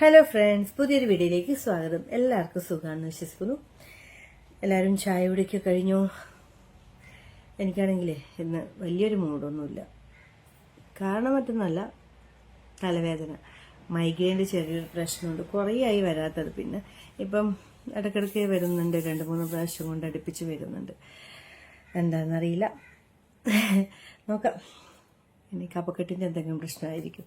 Hello friends, പുതിയൊരു വീഡിയോയിലേക്ക് സ്വാഗതം. എല്ലാവർക്കും സുഖമാണെന്ന് വിശ്വസിക്കുന്നു. എല്ലാവരും ചായ കുടിയൊക്കെ കഴിഞ്ഞു. എനിക്കാണെങ്കിലേ ഇന്ന് വലിയൊരു മൂഡൊന്നുമില്ല. കാരണം മറ്റൊന്നുമല്ല, തലവേദന, മൈഗ്രെയിൻ്റെ ചെറിയൊരു പ്രശ്നമുണ്ട്. കുറേയായി വരാത്തത്. പിന്നെ ഇപ്പം ഇടയ്ക്കിടയ്ക്ക് വരുന്നുണ്ട്, 2-3 പ്രാവശ്യം കൊണ്ട് അടുപ്പിച്ച് വരുന്നുണ്ട്. എന്താണെന്നറിയില്ല, നോക്കാം. ഇനി കഫക്കെട്ടിൻ്റെ എന്തെങ്കിലും പ്രശ്നമായിരിക്കും.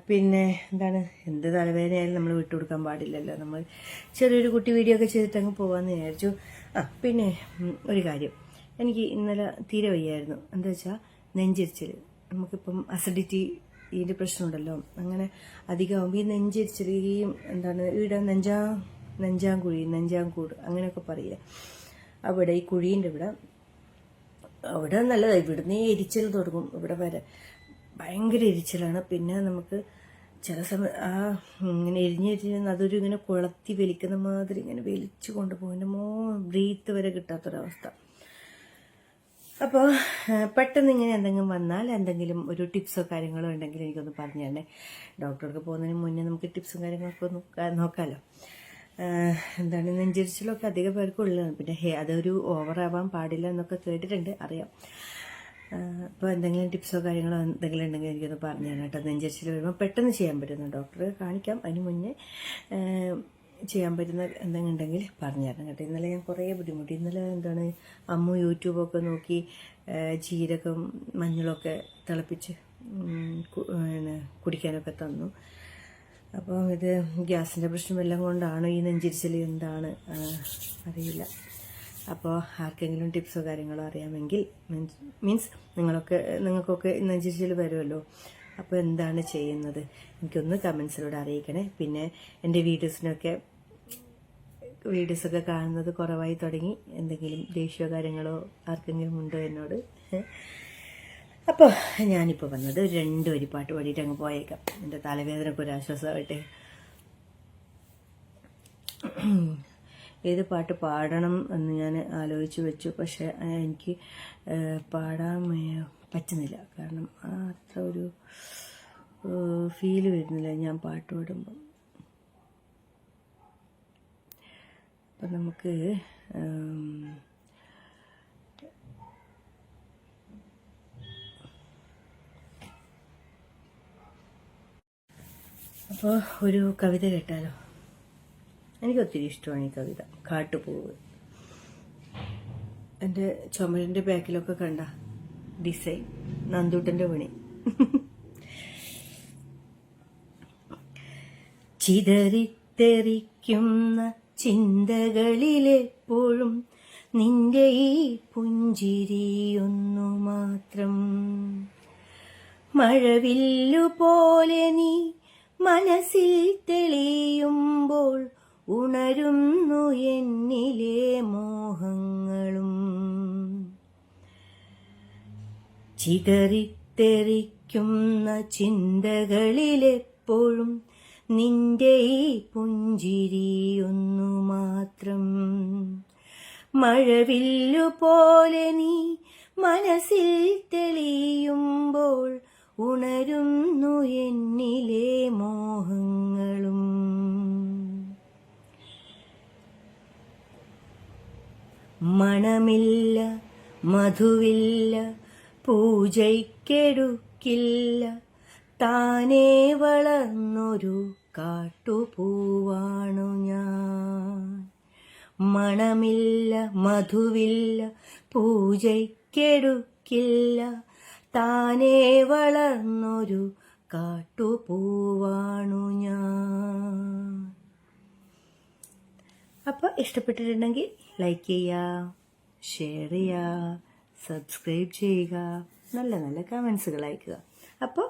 പിന്നെ എന്താണ്, എന്ത് തലവേദനയായാലും നമ്മൾ വിട്ടുകൊടുക്കാൻ പാടില്ലല്ലോ. നമ്മൾ ചെറിയൊരു കുട്ടി വീഡിയോ ഒക്കെ ചെയ്തിട്ട് അങ്ങ് പോകാമെന്ന് വിചാരിച്ചു. പിന്നെ ഒരു കാര്യം, എനിക്ക് ഇന്നലെ തീരെ വയ്യായിരുന്നു. എന്താ വെച്ചാൽ നെഞ്ചിരിച്ചിൽ. നമുക്കിപ്പം അസിഡിറ്റി ഇതിൻ്റെ പ്രശ്നമുണ്ടല്ലോ. അങ്ങനെ അധികമാകുമ്പോൾ ഈ നെഞ്ചിരിച്ചിൽ, ഈ എന്താണ് ഇവിടെ നെഞ്ചാംകൂട് അങ്ങനെയൊക്കെ പറയുക. അവിടെ ഈ കുഴീൻ്റെ അവിടെ നല്ലതാണ്. ഇവിടുന്ന് ഈ എരിച്ചൽ തുടങ്ങും. ഇവിടെ വരെ ഭയങ്കര എരിച്ചിലാണ്. പിന്നെ നമുക്ക് ചില സമയം ഇങ്ങനെ എരിഞ്ഞെരിഞ്ഞ് അതൊരു ഇങ്ങനെ കുളത്തി വലിക്കുന്ന മാതിരി ഇങ്ങനെ വലിച്ചു കൊണ്ടുപോകും. ബ്രീത്ത് വരെ കിട്ടാത്തൊരവസ്ഥ. അപ്പോൾ പെട്ടെന്ന് ഇങ്ങനെ എന്തെങ്കിലും വന്നാൽ, എന്തെങ്കിലും ഒരു ടിപ്സോ കാര്യങ്ങളോ ഉണ്ടെങ്കിൽ എനിക്കൊന്ന് പറഞ്ഞു തന്നെ. ഡോക്ടർക്ക് പോകുന്നതിന് മുന്നേ നമുക്ക് ടിപ്സും കാര്യങ്ങളൊക്കെ നോക്കാമല്ലോ. എന്താണ്, നെഞ്ചരിച്ചിലൊക്കെ അധികം പേർക്ക് ഉള്ളതാണ്. പിന്നെ അതൊരു ഓവറാവാൻ പാടില്ല എന്നൊക്കെ കേട്ടിട്ടുണ്ട്, അറിയാം. അപ്പോൾ എന്തെങ്കിലും ടിപ്സോ കാര്യങ്ങളോ എന്തെങ്കിലും ഉണ്ടെങ്കിൽ എനിക്കൊന്ന് പറഞ്ഞു തരാം കേട്ടോ. നെഞ്ചരിച്ചിൽ വരുമ്പോൾ പെട്ടെന്ന് ചെയ്യാൻ പറ്റുന്നു. ഡോക്ടറെ കാണിക്കാം, അതിന് മുന്നേ ചെയ്യാൻ പറ്റുന്ന എന്തെങ്കിലും ഉണ്ടെങ്കിൽ പറഞ്ഞു തരണം കേട്ടോ. ഇന്നലെ ഞാൻ കുറേ ബുദ്ധിമുട്ടി. ഇന്നലെ എന്താണ്, അമ്മു യൂട്യൂബൊക്കെ നോക്കി ജീരകം മഞ്ഞളൊക്കെ തിളപ്പിച്ച് കുടിക്കാനൊക്കെ തന്നു. അപ്പോൾ ഇത് ഗ്യാസിൻ്റെ പ്രശ്നം എല്ലാം കൊണ്ടാണ് ഈ നെഞ്ചിരിച്ചിൽ, എന്താണ് അറിയില്ല. അപ്പോൾ ആർക്കെങ്കിലും ടിപ്സോ കാര്യങ്ങളോ അറിയാമെങ്കിൽ, മീൻസ് നിങ്ങൾക്കൊക്കെ നെഞ്ചിരിച്ചിൽ വരുമല്ലോ. അപ്പോൾ എന്താണ് ചെയ്യുന്നത് എനിക്കൊന്ന് കമൻസിലൂടെ അറിയിക്കണേ. പിന്നെ എൻ്റെ വീഡിയോസൊക്കെ കാണുന്നത് കുറവായി തുടങ്ങി. എന്തെങ്കിലും ദേഷ്യമോ കാര്യങ്ങളോ ആർക്കെങ്കിലും ഉണ്ടോ എന്നോട്? അപ്പോൾ ഞാനിപ്പോൾ വന്നത് 2 വരി പാട്ട് പാടിയിട്ട് അങ്ങ് പോയേക്കാം. എൻ്റെ തലവേദനയ്ക്ക് ഒരു ആശ്വാസമാവട്ടെ. ഏത് പാട്ട് പാടണം എന്ന് ഞാൻ ആലോചിച്ച് വെച്ചു. പക്ഷെ എനിക്ക് പാടാൻ പറ്റുന്നില്ല. കാരണം അത്ര ഒരു ഫീല് വരുന്നില്ല ഞാൻ പാട്ട് പാടുമ്പം. അപ്പം നമുക്ക് അപ്പോൾ ഒരു കവിത കേട്ടാലോ? എനിക്ക് ഒത്തിരി ഇഷ്ടമാണ് ഈ കവിത. കാട്ടുപൂവ്. എൻ്റെ ചുമരിൻ്റെ ബാക്കിലൊക്കെ കണ്ട ഡിസൈൻ നന്ദൂട്ടൻ്റെ പണി. ചിതറിത്തെറിക്കുന്ന ചിന്തകളിലെപ്പോഴും നിന്റെ ഈ പുഞ്ചിരിയൊന്നു മാത്രം. മഴവില്ലുപോലെ നീ മനസ്സിൽ തെളിയുമ്പോൾ ഉണരുന്നു എന്നിലെ മോഹങ്ങളും. ചിതറിത്തെറിക്കുന്ന ചിന്തകളിലെപ്പോഴും നിന്റെ ഈ പുഞ്ചിരിയൊന്നു മാത്രം. മഴവില്ലുപോലെ നീ മനസ്സിൽ തെളിയുമ്പോൾ ഉണരുന്നു എന്നിലെ മോഹങ്ങളും. മണമില്ല, മധുവില്ല, പൂജയ്ക്കെടുക്കില്ല, താനേ വളർന്നൊരു കാട്ടുപൂവാണു ഞാൻ. മണമില്ല, മധുവില്ല, പൂജയ്ക്കെടുക്കില്ല, താനേ വളർന്നൊരു കാട്ടുപൂവാണു ഞാൻ. അപ്പോൾ ഇഷ്ടപ്പെട്ടിട്ടുണ്ടെങ്കിൽ ലൈക്ക് ചെയ്യുക, ഷെയർ ചെയ്യുക, സബ്സ്ക്രൈബ് ചെയ്യുക, നല്ല നല്ല കമൻസുകൾ അയക്കുക. അപ്പോൾ